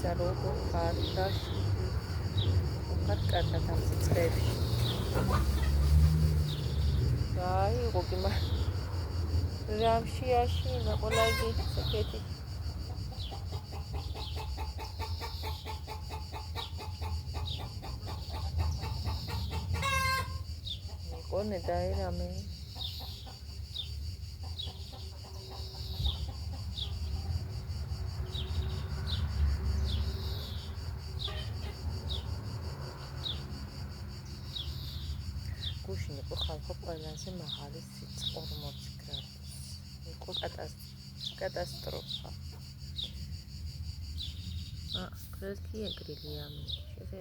ისა როგორ ხარ და ხარ კარგად ამ სიცხეებში აი გოგი რამში აშინა ყველა იგი საკეთი მიყონე და რამე გუშინ იყო ხალხო ყველაზე მაღალი სიცხე 40 გრადუსი იყო კატასტროფა კრესკი ეგრილია შეხედა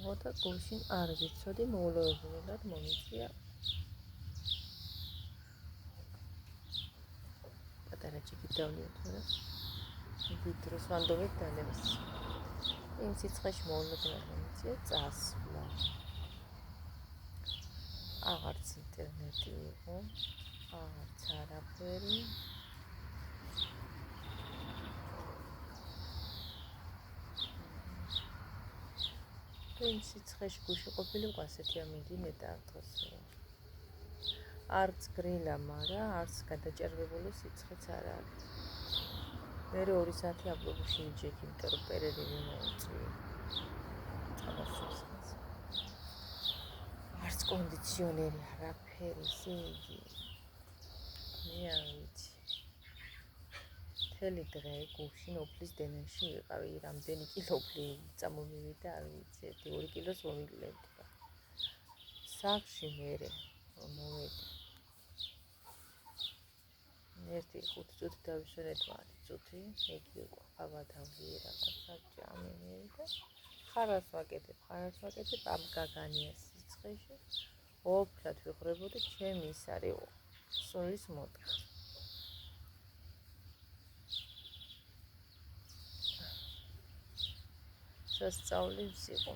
მოთა გუშინ არ ვიცოდი მოულოდნელად მომიწია პატარა ჭიქით დავნიოთ ვიდროს ვანდომით დალევს იმ სიცხეში მოულოდნელად მომიწია წასვლა აღარც ინტერნეტი იყო, აღარც არაფერი. იმ სიცხეში გუში ყოფილი ყასეთი ამინდი მეტართოს. არც გრილა, მაგრამ არც გადაჭერბებული სიცხეც არ არის. მე 2 საათი ავტობუსში მიჯექი, იმიტომ რომ პერიოდი მომწვია. არც კონდიციონერი არაფერი სიგი მე არ ვიცი მთელი დღე გუშინ ოფლის დენეში ვიყავი რამდენი კილოგრამი წამომივიდა არ ვიცი 1-2 კილოს მომიგლებდი სახლში მერე მოვედი 1-5 წუთი დავიშვა 10 წუთი იგი იყო ყავა თავი რაღაცა ჯამი მივიდა ხარას ვაკეთებ ამ გაგანია სიცხეში ოფლად ვიხრებოდი ჩემი ის არის სოლის მოტკა სასწაულის იყო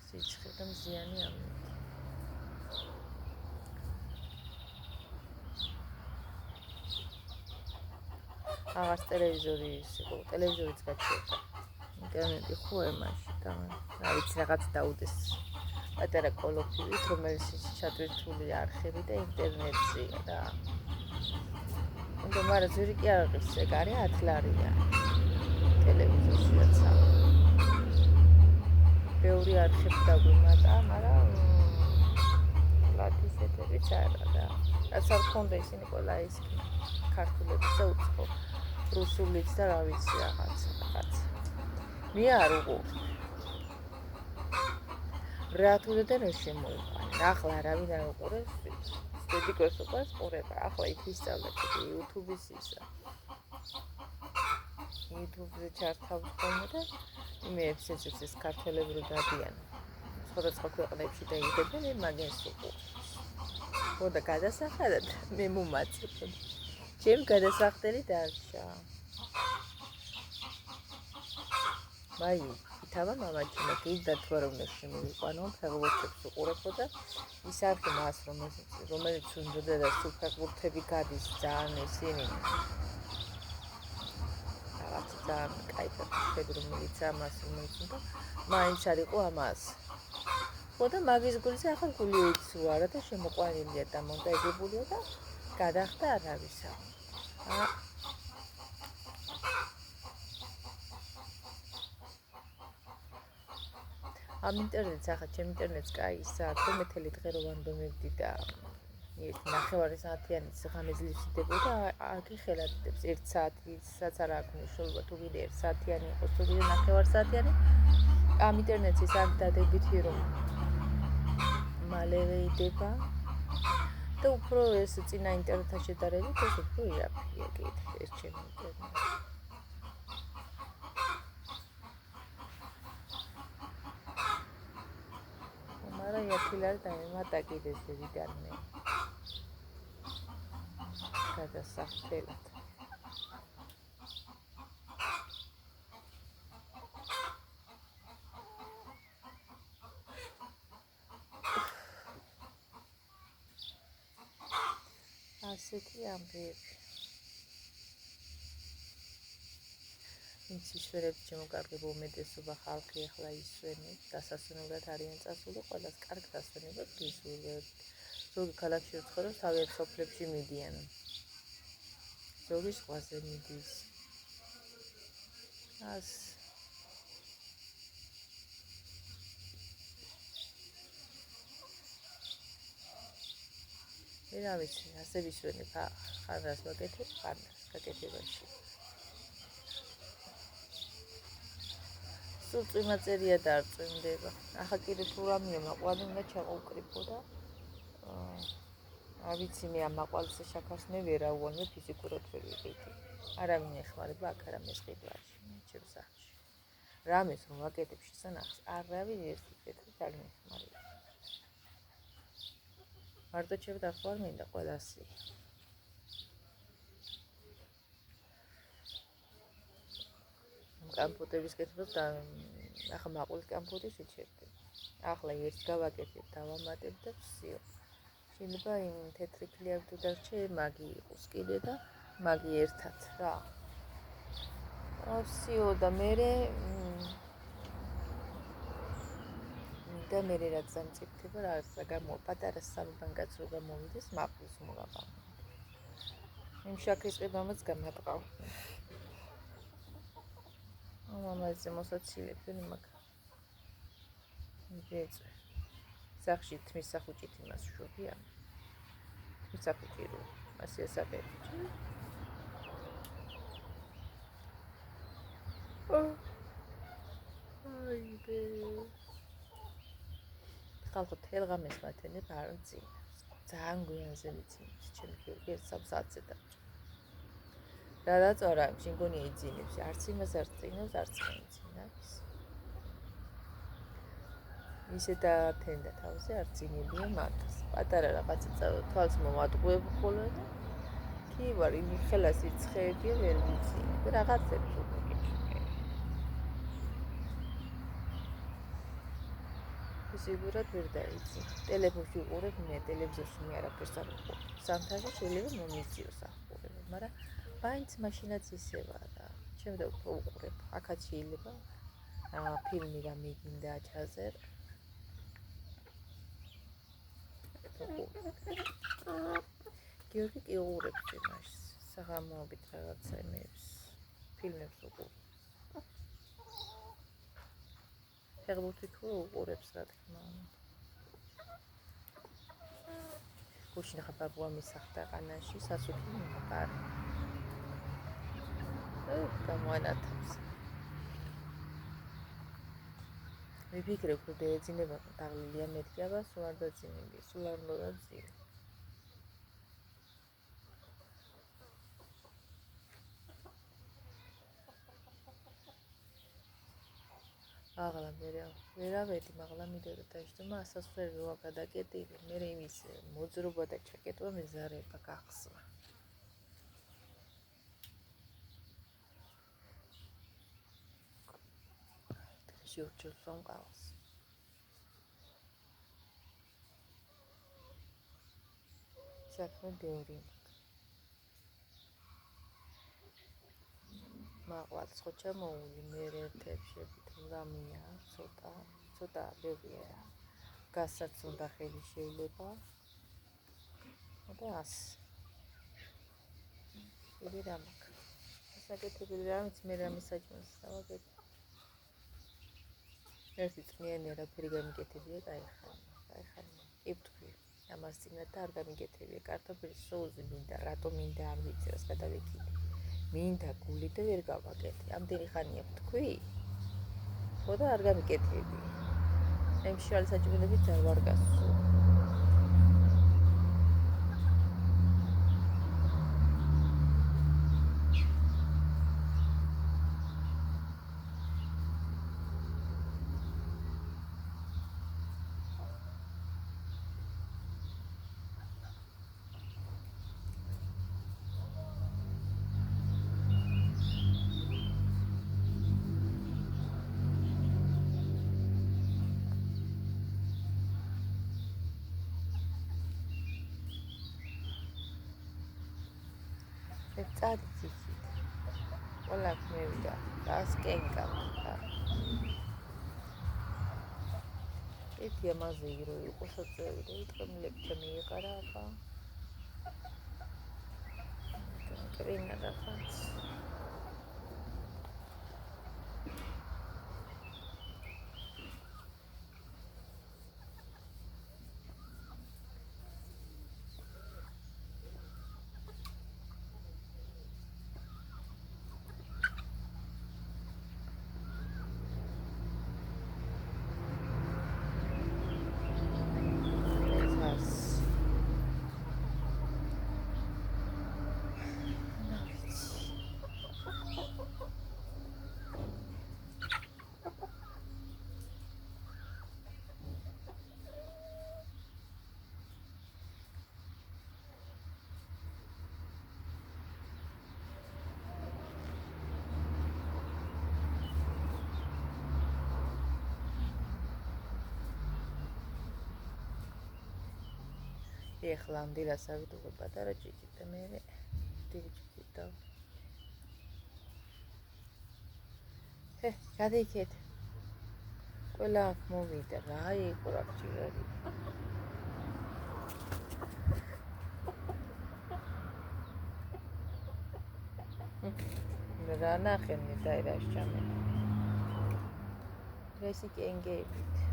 სიცხე და მზიანი ამინდი აღარც ტელევიზორიც გაჩერდა ინტერნეტი ხო ემაში და რა ვიცი რაღაც დაუდეს პატარა კოლოფივით რომელიც ჩატვირთული არხები და ინტერნეტზე და უნდა მაგრამ ზური კი არ არის ეგ არის 10 ლარია ტელევიზორშიაც ბევრი არხები დაგვიმატა მაგრამ ლათის ეთერიც არა და რაც არ ხონდა ისინი ყველა ის ქართულებს და უცხო რუსულიც და რა ვიცი რაღაც მე არ უყურებ რა თუნდა და რა შემოიყვანე ახლა არავინ არ უყურებს სტედიკოს უყურებს ყურება ახლა იქ ისწავლეთ YouTube-ის ისა YouTube-ზე ჩართავს ხოლმე და იმეებს ეს ქართველები რო დადიან სხვადასხვა ქვეყნებში და იდებენ მაგას უყურებს ხო და გადასახადად მე მომაწებ ჩემ გადასახდელი დარჩა მაი ითავა მამაჩიმა კიდე თუ არ უნდა შემოვიყვანო ფეხბურთებს უყურებო და ის არხი მას რომელიც უნდა და სულ ფეხბურთები გადის ძალიან ისინი რაღაც ძალიან კაი ფეხბურთები რომელიც ამას რომელიც უნდა მაინც არისო ამას ხო და მაგის გულზე ახლა გული ეცვარა და შემოყვანილია და მონტაჟებულია და გადახდა არავისა ამ ინტერნეტს ახლა ჩემ ინტერნეტს კაი საათ რომ მეთელი დღე რო ვანდომებდი და ერთ 9 საათიანი ღამეზლის ვიდებოდა აგი ხელად იდებს 1 საათისაც არ აქვს მნიშვნელობა თუ კიდე 1 საათიანი იყოს თუ კიდე 9 საათიანი ამ ინტერნეტის აქ დადებითი რომ მალევე იდება და უფრო ეს წინა ინტერნეტთან შედარებით ეს უფრო იაფია კიდე ეს ჩემი ინტერნეტი მაგრამ იაფილარ დაემატა კიდე ზედიდან მე გადასახდელად ასეთი ამბები იცის ვერებს ჩემო კარგი უმეტესობა ხალხი ახლა ისვენებს, დასასვენებლად არიან წასული, ყველას კარგ დასვენებას გისურვებთ. ზოგი ქალაქში ცხოვრობს, თავიანთ სოფლებში მიდიან. ზოგი ზღვაზე მიდის. მე რა ვიცი, ასე ვისვენებ, ხან რას ვაკეთებ, ხან რას გაკეთებაში. სულ წვიმაწერია და არ წვიმდება. ახლა კიდე თუ რამე მაყვალი უნდა ჩაყუკრიფო და არ ვიცი მე ამ მაყვალის შაქარს მე ვერ აუვალ, მე ფიზიკურად ვერ ვიყიდი. არავინ ეხმარება აქ არა მესყიდვაში, ჩემს სახლში. რამეს რომ ვაკეთებ შესანახს, არავინ ერთი კეთილი ძალიან ეხმარება. მარტო ჩემ დახვა არ მინდა ყველასი. კამპუტების კეთებას და ახლა მაყულის კამპუტის ვიჩერდი. ახლა ერთ გავაკეთებ, დავამატებ და ვსიო. შეიძლება იმ თეთრი ქლიავი თუ დარჩე, მაგი იყოს კიდე და მაგი ერთად რა. ვსიო და მე რაც დამწიფდება, რაც პატარა სამბანკაც რო გამოვიდეს, მაყულის მოგაბა. იმ შაქრის ყიდვამაც გამატყავ. მამაზე მოსაცილებ ვინ მაგ. მეწე. სახში თმის სახუჭით იმას შობია. თმის სახუჭი რო ასე ასაკეთე. აიბე. ხალხო თელღამეს მათენებ არ მძინავს. ძალიან გვიანზე მძინავს, ჩემი გიორგი 3 საათზე დავჭა. რა დაწვარა, შინგონი იძინებს, არც იმას არ წინავს, არც მეძინავს. ისე დათენდა თავზე, არ წინებია მაგას. პატარა რაღაცა თვალს მომატყუებ ხოლმე და კი ვარ, იმ ხელას ირცხებია, ვერ ვიცინებ, რაღაცებს უკიკითხე. სიგურად ვერ დაიცი. ტელეფონში უყურებ, მე ტელევიზორში მე არაფერს არ უყურებ. სამთაში შეიძლება მომიძიოს ახურება, მაგრამ მაინც მაშინაც ისევაა რა. ჩემ და უყურებ. აქაც შეიძლება ფილმი რა მიგინდა ჩაზერ. გიორგი კი უყურებს იმას, საღამოობით რაღაცა იმებს, ფილმებს უყურებს. ფეხბურთი თუ უყურებს რა თქმა უნდა. გუშინ ხა ბაბუა მისახდა ყანაში, სასუქი მიყარი. გამოანათებს. ვიფიქრებ, რომ დაეძინება დაღლილია მეთქიაბა, სულ არ დაძინები, სულ არ უნდა დაძინე. აღლა ვერავედი, მაღლა მიდოდა დაიშტომა, ასასვლელი როა გადაკეტილი, მე იმის მოძრობა და ჩაკეტვა მეზარება გახსნა. შევჭრ სამყაროს. საქმე ბევრი მაყვალს ხო ჩამოული, მე ერთებში რამია, ცოტა ბევრია. გასაც უნდა ხელი შეიძლება. და ასე. იგი რა მაქვს. საკეთებელი რამიც მე რამე საჭმელს დავაგებ. ერთი წმიანი არაფერი გამიკეთებია, გაიხარია. კი ვთქვი, ამას წინათ და არ გამიკეთებია. კარტოფილის სოუსი მინდა, რატომ მინდა არ ვიცი, რას გადავეკიდე. მინდა გული და ვერ გავაკეთე. ამდენი ხანია ვთქვი. ხო და არ გამიკეთები. იმ შალი საჭმელებით არ ვარ გასული. წადი ციცით. ყველა აქ მევიდა. დასკენკავდა. ერთი ამაზე ირო იყო საწევი და იტყმლებში მიიყარა ახლა. კრინა რაღაც. ეხლა ამ დილას ავიდუღე პატარა ჭიჭი და მე დიდი ჭიჭი და გადაიქეთ ყველა აქ მოვიდა რა იყო რა ჭირარი რა ნახენი და რა შეჭამე რესი კენგეებით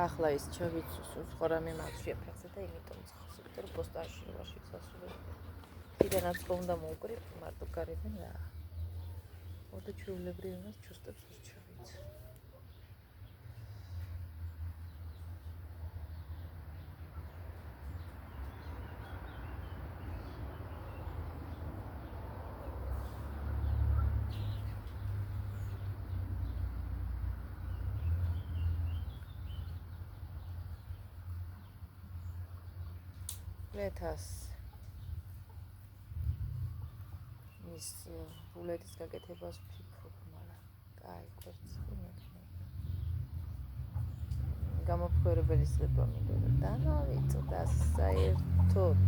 ახლა ის ჩავიცუს ხორამი მაქვს ფეხზე და იმიტომ ცხავს იმიტომ პოსტაში ვარ შესასვლელი კიდანაც ხომ მოვუკრიფ მარტო გარედან რა მოდო ჩვეულებრივ იმას ჩუსტებს ვისჩავით ლეთას ის რულეტის გაკეთებას ვფიქრობ, მაგრამ კაი, კვერცხი მექნება. გამოფხვრებელი სლება მინდოდა და დავიწყდა საერთოდ.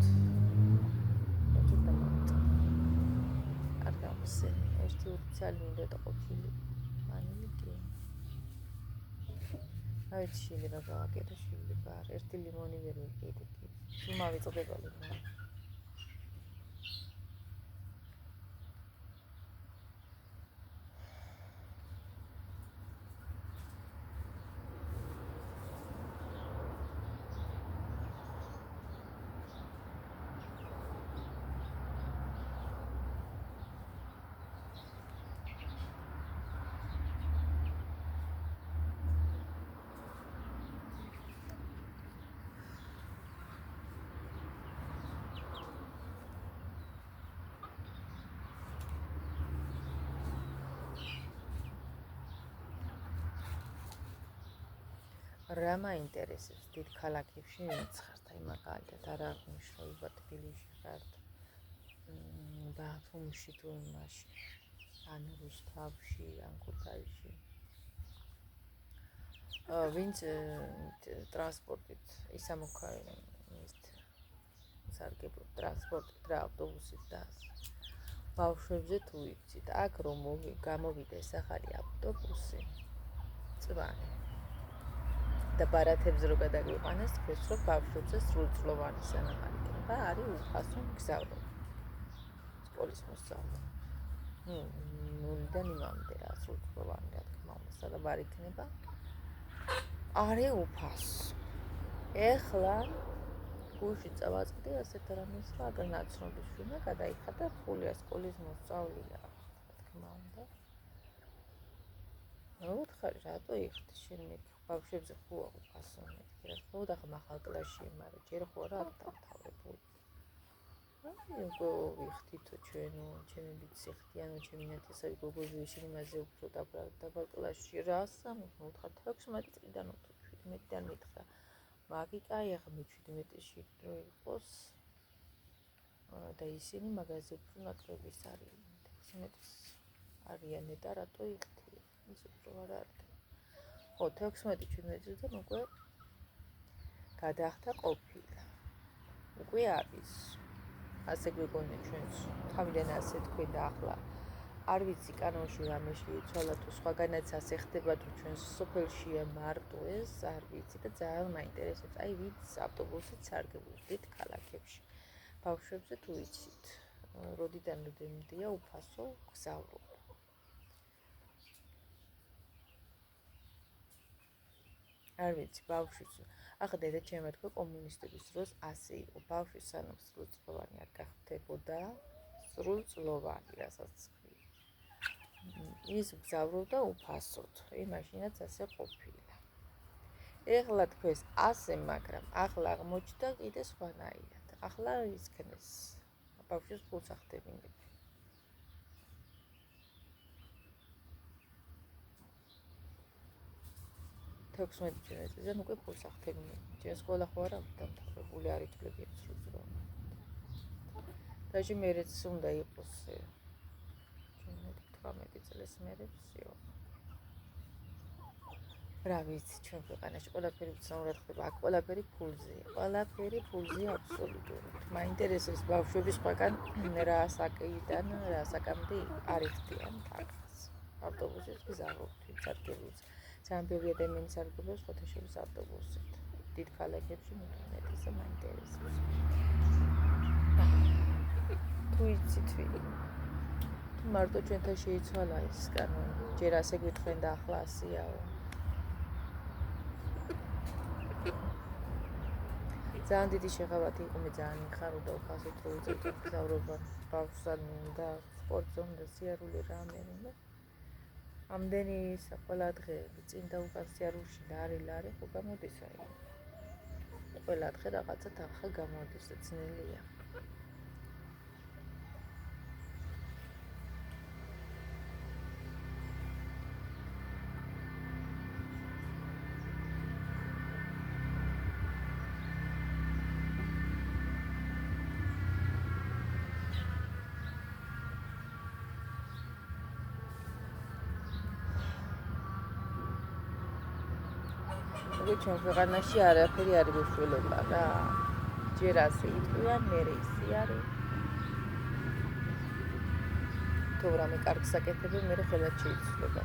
არ გამოსცემი, ერთი ურიცალი მინდოდა ყოფილი. მანილი კი. ავიცი შეიძლება გავაკეთო, შეიძლება არ. ერთი ლიმონი ვერ ვიყიდე. მოვიწყდება ლიმონი. რა მაინტერესებს დიდ ქალაქებში მეცხართ აი მაგალითად არ აღნიშნულება თბილისში ხართ ბათუმში თუ იმაში ან რუსთავში ან ქუთაისში ვინც ტრანსპორტით სარგებლობ ტრანსპორტით რა ავტობუსით და ბავშვებზე თუ იცით აქ რომ გამოვიდეს ახალი ავტობუსი წვანი და ბარათებზე რო გადაგვიყვანეს თქვენს რომ ბავშვებზე სრულწლოვანი სანამ იქნება არის უფასო მგზავრობა სკოლის მოსწავლე ნულიდან იმამდე რა სრულწლოვანი რა თქმა უნდა სადაც არ იქნება არის უფასო ეხლა გულში წავაწყდი ასეთ რამეს რომ აგერ ნაცნობის შვილმა გადაიხადა ფულია სკოლის მოსწავლეა რა თქმა უნდა მოუთხარი რატო იხდი შენ მეკ ბავშვებზე ხო უფასო მეთქი რა ხო და ხა ახალ კლასში მაგრამ ჯერ ხო რა დამთავრებული აი უკვე ვიხდითო ჩვენო ჩემი ვიცი ხდიანო ჩემი ნათესავი გოგოები შენ იმაზე უფრო დაბა კლასში რა მოუთხარ 16 წლიდან 17-დან მითხრა მაგი კაი ახლა მე-17-ში რო იყოს და ისინი მაგაზე უფრო ნაკლებიც არიან 17-ის არიან და რატო იხდი ის უფრო არ არის ხო 16-17-დან უკვე გადაახდა ყოფილა. უკვე არის. ასე გვიგონია ჩვენს თავიდან ასე თქვენდა ახლა. არ ვიცი კანონში რამე შეიცვალა თუ სხვაგანაც ასე ხდება თუ ჩვენს სოფელშია მარტო ეს, არ ვიცი და ძალიან მაინტერესებს. აი ვინც ავტობუსით სარგებლობს დიდ ქალაქებში. ბავშვებზე თუ იცით, როდიდან როდემდეა უფასო გზავრობა. არ ვიცი, ბავშვის ახლა დედა ჩემმა თქვა კომუნისტების დროს ასე იყო. ბავშვი სანამ სრულწლოვანი არ გახდებოდა, სრულწლოვანი, რასაც ის გზავრობდა უფასოდ. მაშინაც ასე ყოფილა. ეხლა თქვენს ასე, მაგრამ ახლა აღმოჩნდა კიდე სხვანაირად. ახლა ისქნეს ბავშვის ფულსახდებინები. წელიდან უკვე ფულსახდებინები. ჩვენ სკოლა ხო არ აქვს დამთავრებული, არ ითვლებიან სრულწლოვანი. დაჟე მერეც უნდა იყოს 18 წლის მერეციო. რა ვიცი, ჩვენ ქვეყანაში ყველაფერი უცნაურად ხდება, აქ ყველაფერი ფულზეა. ყველაფერი ფულზეა აბსოლუტურად. მაინტერესებს ბავშვები სხვაგან რა საკეიდან, რა საკამდე არ იხდიან თავს. ავტობუსით გზავრობთ, ადგილებს. ძალიან ბევრი ადამიანი სარგებლობს ფოთაშების ავტობუსით. დიდ ქალაქებში მეტისა მაინტერესებს. თუ იცით მარტო ჩვენთან შეიცვალა ის კანონი. ჯერ ასე გვითხრენ და ახლა ასეაო. ძალიან დიდი შეღავათი იყო, მე ძალიან მიხარობდა უფასოდ რო უწევთ გზავრობა ბავშვს და სპორტზე უნდა სიარული რამე უნდა. ამდენი ყველა დღე წინ და უკან სიარულში ლარი ხო გამოდის აი. ყველა დღე რაღაცა თანხა გამოდის და ძნელია. ჩვენ ქვეყანაში არაფერი არ გეშველება რა. ჯერ ასე იტყვიან, მერე ისე არის. თუ რამე კარგს აკეთებენ, მერე ხელად შეიცვლება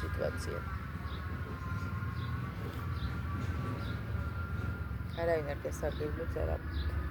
სიტუაცია. არავინ არ გასარგებლობს არაფერს.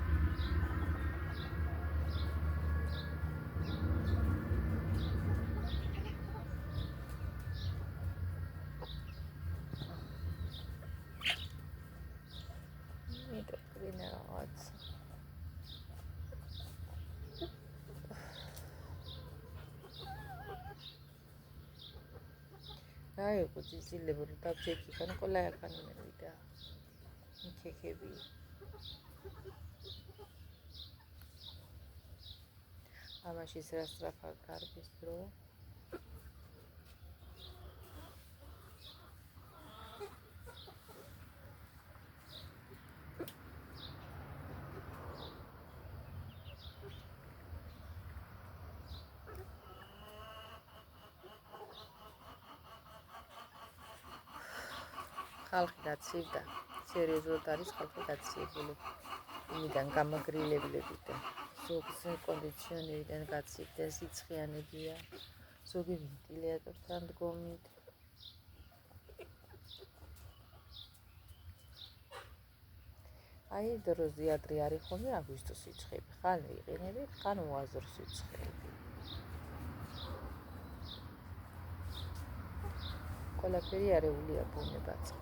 Ai, così si le porta ciechi, fanno con la cannerità. Che vi. Amashi sarà strafar carbistro. ხალხი დაცივდა, სერიოზულად არის ხალხი დაცივებული. იმიდან გამაგრილებლები და ზოგს კონდიციონერიდან გაცივდა, სიცხიანებია, ზოგი ვენტილატორთან დგომით. აი დროზე ადრე არის ხოლმე აგვისტოს სიცხეები, ხან ვიყინებით, ხან უაზრ სიცხეები. ყველაფერი არეულია ბუნებაც.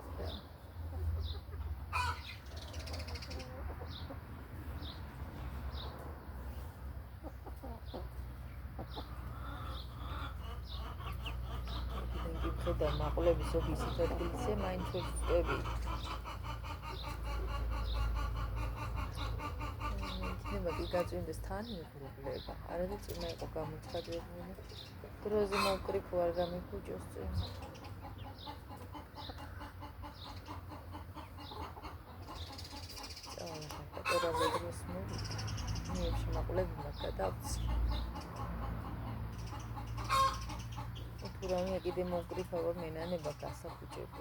და მაყლების ოფისის ადგილზე მაინც ვწვევი. იქნება კი გაწვინდეს თან მიგრუბლება. არადა წინა იყო გამოცხადებული. დროზე მოკრიფო არ გამიფუჭოს წინ. წერაზე დროს მიებში მაყლები მაგადავცი. Kurang ya kita mau kiri favor menane bakasa pucuk.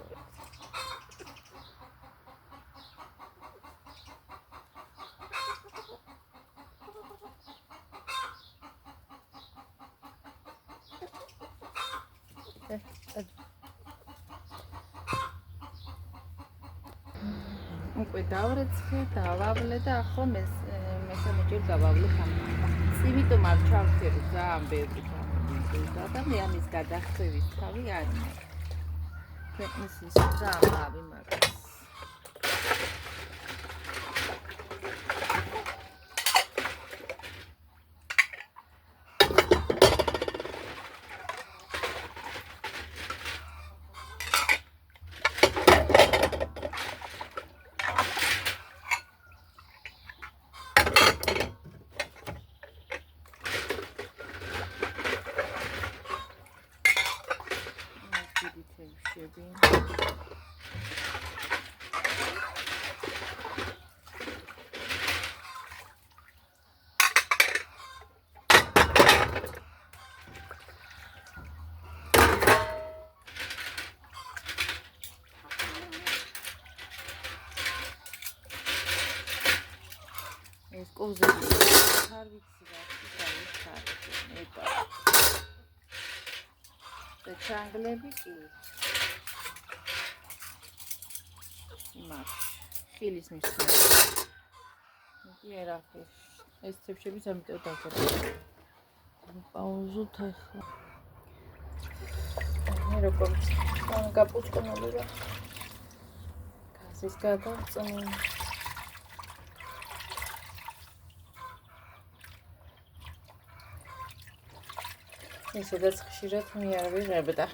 უკვე დავრეცხე, დავავლე და ახლა მესამეჯერ გავავლე ამას. იმიტომ არ ჩავთერ ძალიან ბევრი გამომიწევდა და მე ამის გადახდევის თავი არ მაქვს. ქვეყნის ის ძალიან ავი მაგას. ეს კოზები არ ვიცი რა ის არის და ჩანგლები კი იმაში ხილის მისვლა იგი ერაფერში ეს ცეფშები ამიტომ დავწერე პაუზოთ ახლა მე როგორც გაპუჭკნული რა გაზის გადავწნე ისედაც ხშირად მე არ ვიღებდა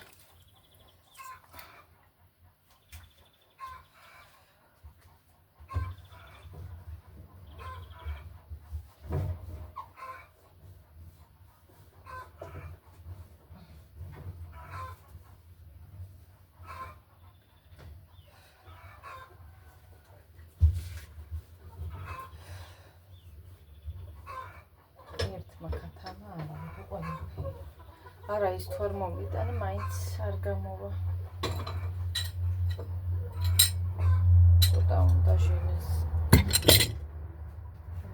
არა ის თუ არ მომიტანე მაინც არ გამოვა ცოტა უნდა ჟენეს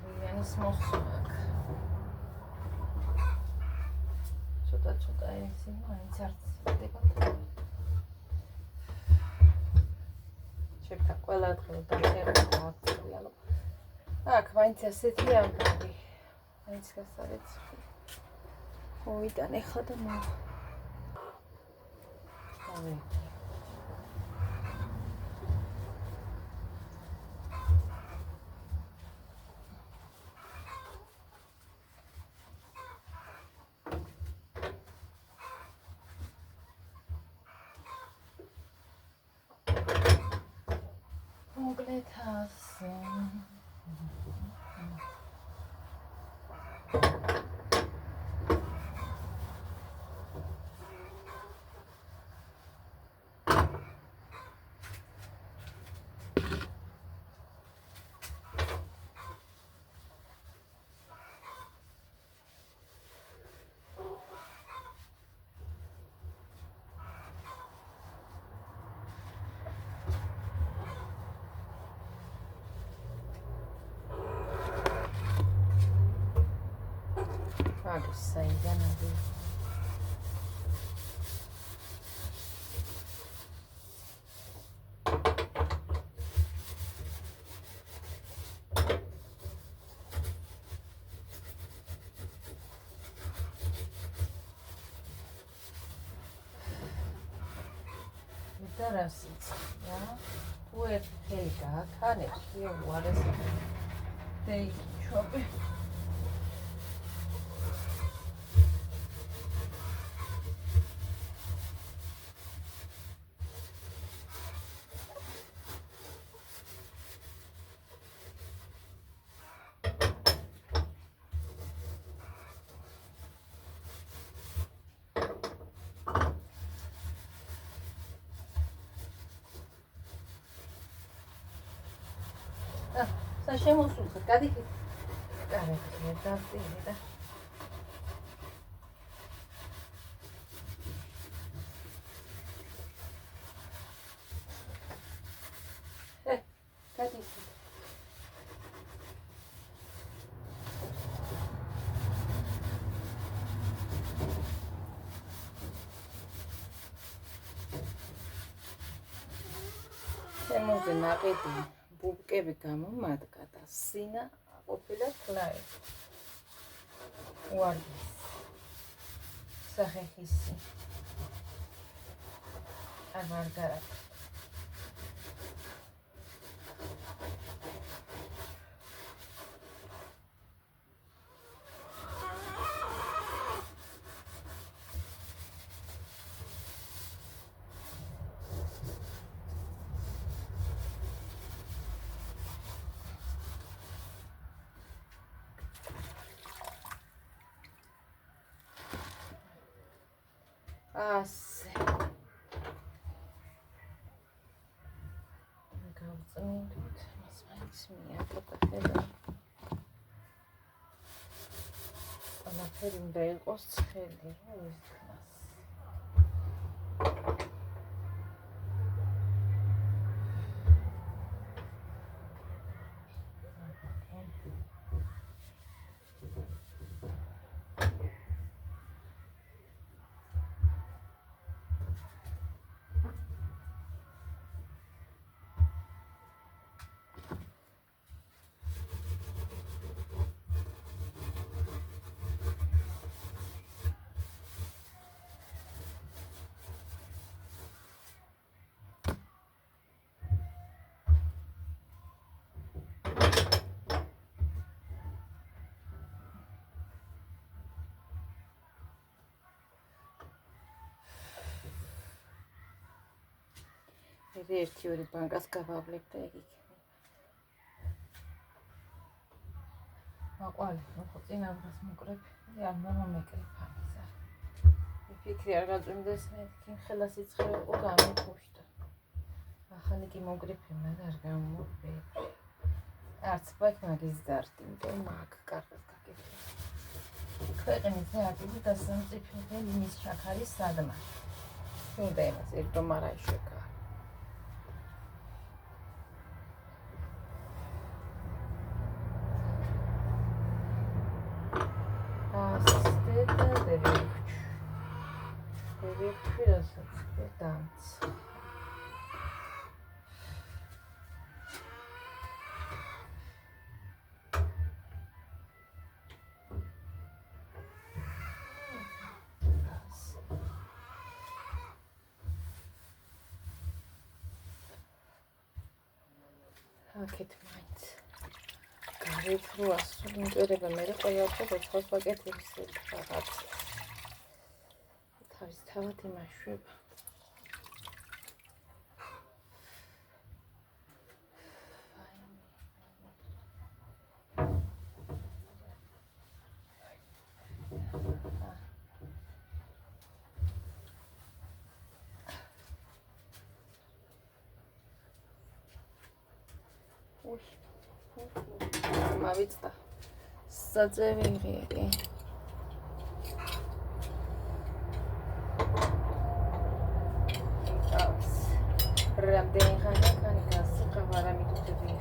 ვიანის მოსვაკ ცოტა ესი მაინც არც დებოდა შეფთა ყველა დღე დახერხა მოაწყრიალო აქ მაინც ასეთი ამბავი მაინც გასავეცი მოვიტანე ხა და ავე მოგლეთას Agus saída na vida. Interesante, ja? Tu é helga, kann ich hier war es. Tem chope. შემოსულხა, გადიქით. კარგი, დავწინე. გადიქით. შემოზე ნაყიდი. ბუბკები გამომადგა და სინა ყოფილა თლაი. უარგის სახეხისი. აღარ გარაკ. ასე გავწმინდით მას მაინც მიაკეთა ხედა ყველაფერი უნდა იყოს ცხელი რომ ისქნას ერთი-ორი ბანკას გავავლებ და ეგ იქნება. მაყვალი, ხო წინააღმდეგ მოკრებ, არ მომეკრებ ამისა. ვიფიქრე არ გაწვიმდეს მე თქი ხელა სიცხე იყო გამიფუშტა. ახალი კი მოგრიფემა და არ გამომოყრე. არც ბაქ მაგის დარტი, მე მაგ კარგად გაკეთე. ქვეყნის ზეაპირი და სამწიფე ლინის შაქარის სადმა. უნდა იმას ერთო მარაი შეკა. აქეთ მაინც გარეთ რო ასული მტერება მე ყველაფერი როცხოს პაკეტების რაღაც თავის თავად იმაშვება მავიწდა საძევიღი კი რამდენი ხანია კანიკასი ყავარა მიდუძები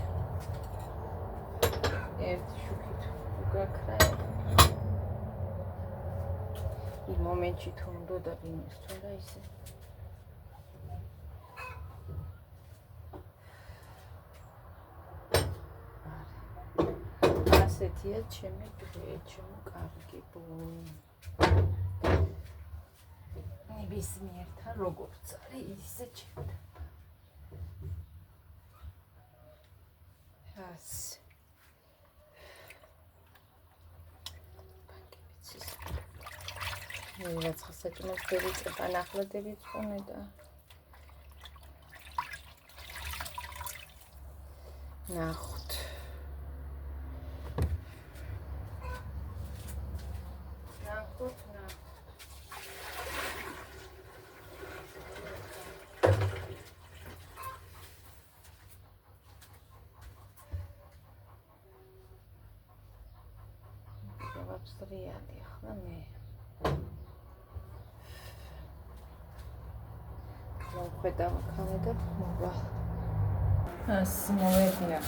ერთი შუქით უგაქრა იმ მომენტში თუ უნდა ვინმეს თორა ისე ასეთია ჩემი დღე, ჩემი კარგი ბოლო. ნებისმიერთან როგორც არის, ისე ჩემთან. ასე. ბანკებიც ის. მე რაცა საჭმელს დავიწყებ, ახლა დავიწყუნე და ნახოთ. Австрияди ახლა მე ვხედავ აქამდე და მოვა ასე მოვედინა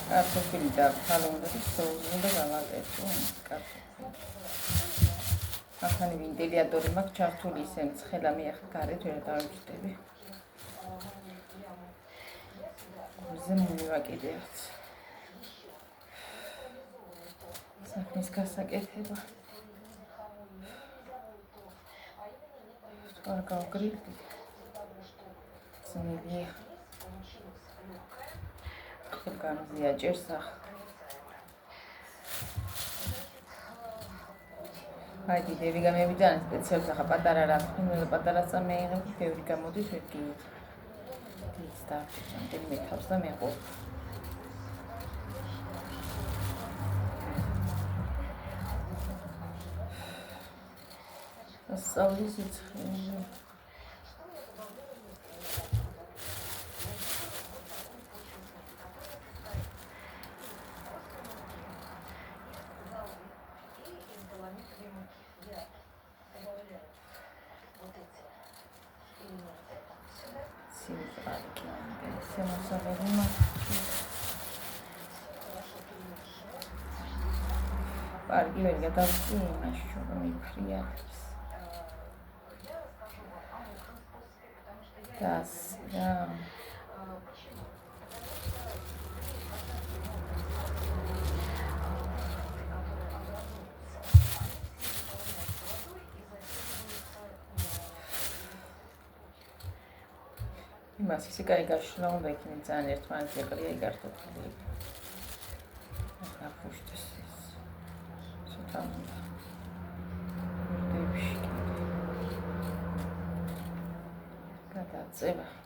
კარტოფილი და ფალონი და სოუსი და გავაკეთო კარტოფილი ახალი ვენტილატორი მაქვს ჩართული ისე ცხელა მე ახლა გარეთ ვერ დავიჭდები ვაკიდებთ. საქმის გასაკეთება. არ გავგრილდი. ძნელია. გამზია ჭერს ახლა. აი დიდი გამევიდა სპეციალურად ახლა პატარა რა თქვენ პატარას წამეიღებ ბევრი გამოდის ვერ გიგით. ის და ამ მეტავს და მეყო. სწავლის სიცხე. Pargi ვერ გადავწი იმაში რომ მიფრიალებს. და იმას ისე კაი გაშლა უნდა იქნი ძალიან ერთმანეთზე ყრია იგართოფილი. აფუშტეს ის. სუთამდა. გადაწევა.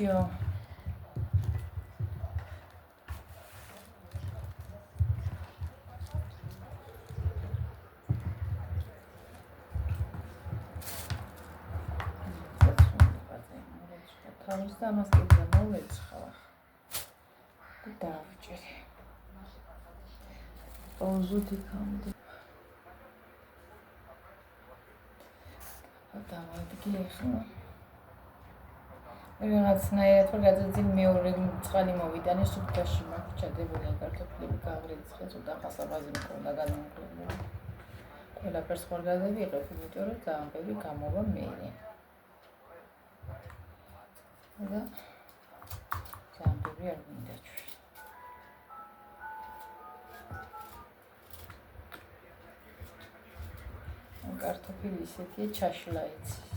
Yo. თავის და ამას კიდე მოვეცხავ. და დავჭერე. ოზუთი კამდე. დავადგე ახლა. რაღაცნაირად რომ გადაძილ მეორე წყალი მოვიტანე სუფთაში მაქვს ჩადებული კარტოფილები გავრიცხე ცოტა ყასაბაზი მქონდა განმოკლებული. ყველაფერს ხარ გადავიღებ, იმიტომ რომ ძალიან ბევრი გამოვა მეინე. და ძალიან ბევრი არ მინდა ჩვი. კარტოფილი ისეთია ჩაშლა იცის.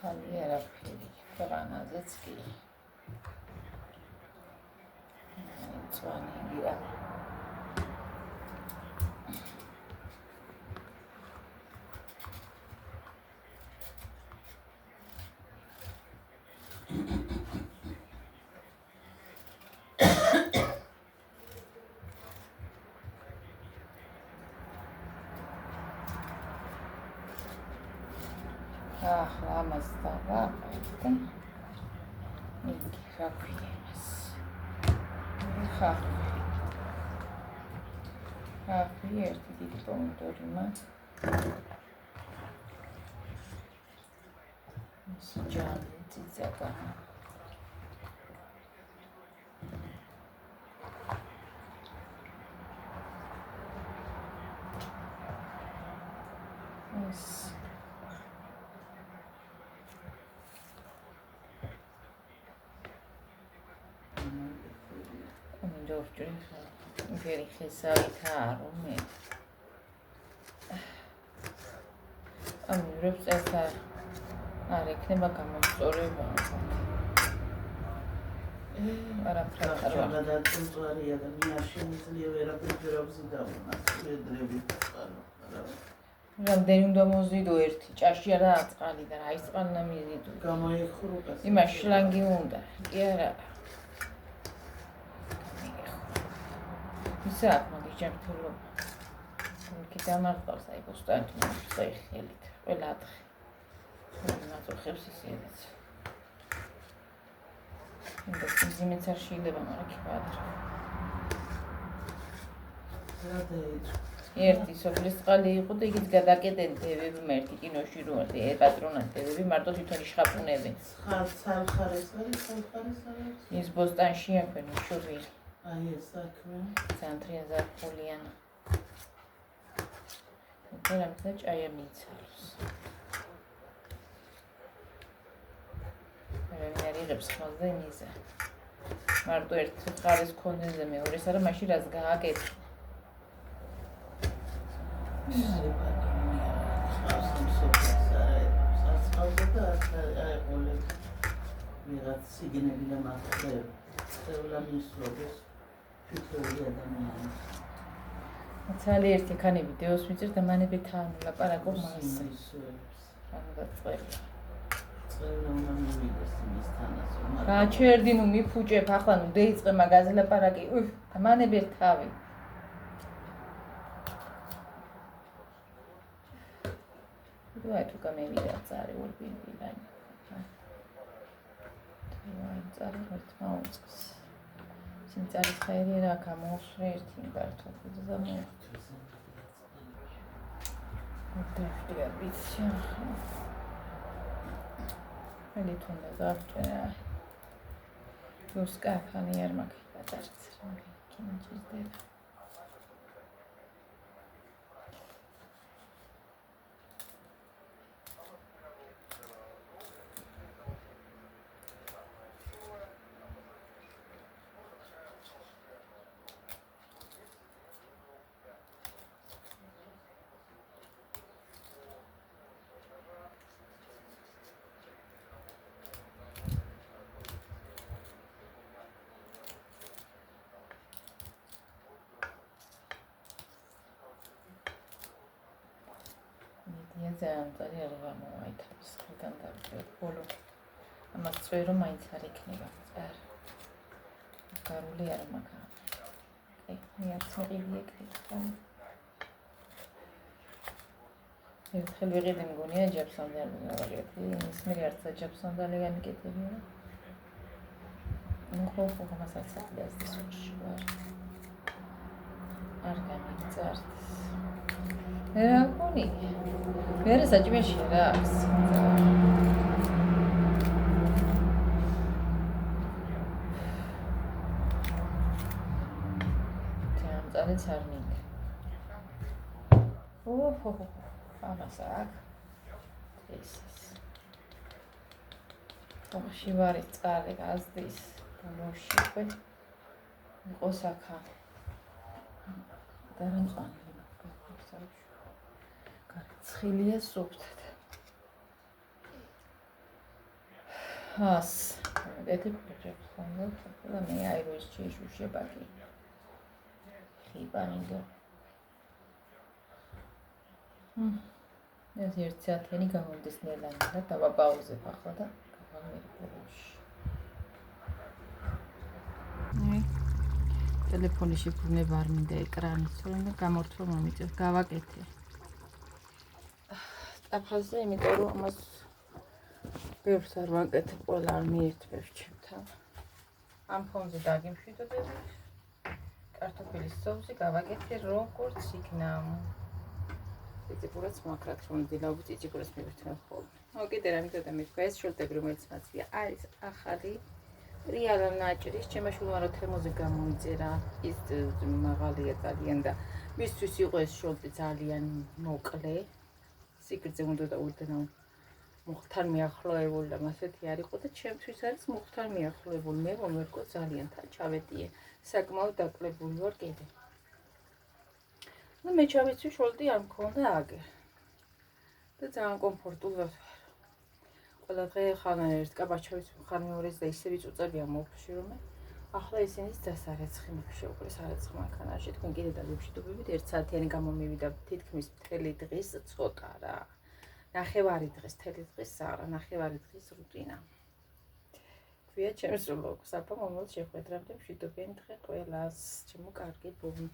ახალი არაფერი ქვეყანაზეც კი მწვანეა ამას დავაყენე. იქ რა ქვია მას. ხახი ერთი დიდი პომიდორი მას. ჯანი ციცაკა. ვერი ხესავითაა რომე ამირებს ეს არ ექნება გამოსწორება არაფერი არ გადაწყვეტილია და მე შემიძლია ვერაფერი დავუნას ვედრები რამდენი უნდა მოზიდო ერთი ჭაში არა აწყალი და რა ის წყალნა მიზიდო გამოიხურუკა იმას შლანგი უნდა კი არა ისაა მაგიჭერტულო კი დამარტავს აი ბოსტანტი მოხელით ყველა ათხი ნაცოხებს ისედაც ინდა ზიმეც არ შეიძლება მაგრამ კი პადრ ერთი სოფლის წყალი იყო და იგიც გადაკეტენ დევები მერტი კინოში რო არის პატრონატ დევები მარტო თვითონ იშხაპუნებენ ხალხარეს არის ის ბოსტანში აქვენ შური აი ეს საქმე ცენტრი ზაფხულიანი და ჭაია მიცავს მე არიღებს ხმაზე მიზა მარტო ერთ ხარეს კონდენზე მეორეს არა მაშინ რაც გააკეთე არის და აი ყოლე ვიღაც სიგნები და მართლე ცეულა მისლობს ფიქრობი ადამიანი მაცალი ერთი ქანი ვიდეოს ვიწერ და მანები თან ლაპარაკობ მას ანუ წველი წველი უნდა მივიდეს მისთანაც გაჩერდი ნუ მიფუჭებ ახლა ნუ დაიწყე მაგაზე ლაპარაკი და მანები თავი ვაი თუ გამევიდა წარი ურბინბილანი ვაი წარი ერთმა უწყს სიმწარის ხაერი რა გამოუსვე ერთი მარტო და მოხდეს დეფტია ვიცი მე თუნდა გავჭერა რუსკა ხანი არ მაქვს პატარს კინოჭის ძალიან არ გამოაითავს ხიდან დავიწყე ბოლო ამას წვერო მაინც არ იქნება წარ გარული არ მაგა მე არც მიყიდი ეკრიტა ერთხელ ვიყიდი მგონია ჯაფსანდალი გავაკეთე ის მე არც ჯაფსანდალი განკეთებია ნუ ხო მასაც აკეთებს ის ვარ არ გამიწარს რა გონი ვერა საჭმეში რა აქვს ძალიან წარნიკ ოჰო ამას აქ ეს ოხში ვარი წარე გაზდის და მოშიყვე იყოს აქა და რამწანი ცხელია სუფთად ჰას ეთი პროექტი ხომ და მე აი როის შეშუშება კი ხიბანიდო ეს ერთ საათიანი გამომდის ნელანი და დავაპაუზებ ახლა და გავამერყევში ტელეფონი შებრუნება არ მინდა ეკრანიც რომ გამორთვა მომიწევს გავაკეთე აფაზე იმიტომ რომ ამას ბევრს არ ვაკეთებ ყველა არ მიერთმევს ჩემთან ამ ფონზე დაგიმშვიდობებით კარტოფილის სოუსი გავაკეთე როგორც იქნა ციციბურაც მაქრად რომ დილაუბი ციციბურას მივირთმევ ხოლმე კიდე რა მინდოდა მეთქვა ეს შოლტები რომელიც მაცვია არის ახალი რეალა ნაჭრის ჩემმა შულმა რო თერმოზე გამოიწერა ის მაღალია ძალიან და მისთვის იყო ეს შოლტი ძალიან მოკლე სიგრძე უნდა და უდნავ მუხთან მიახლოებული და მასეთი არ იყო და ჩემთვის არის მუხთან მიახლოებული მე მომერკო ძალიან თან ჩავედიე საკმაოდ დაკლებული ვარ კიდე და მე ჩავიცვი შოლტი არ მქონდა აგერ და ძალიან კომფორტულად ყველა დღე ხან ერთ კაბაჩოვიც ხან მეორეს და ისე ვიწუწებია მოფში რომ ახლა ისინიც დასარეცხი შეუყრისარეცხი მანქანაში თქვენ კიდე დაგიფშვიდობებით ერთ საათიანი გამომივიდა თითქმის მთელი დღის ცოტა რა ნახევარი დღის მთელი დღის არა ნახევარი დღის რუტინა ქვია ჩემს ლოგს აბა მომავალ შეხვედრამდე მშვიდობიანი დღე ყველას ჩემო კარგი ბობი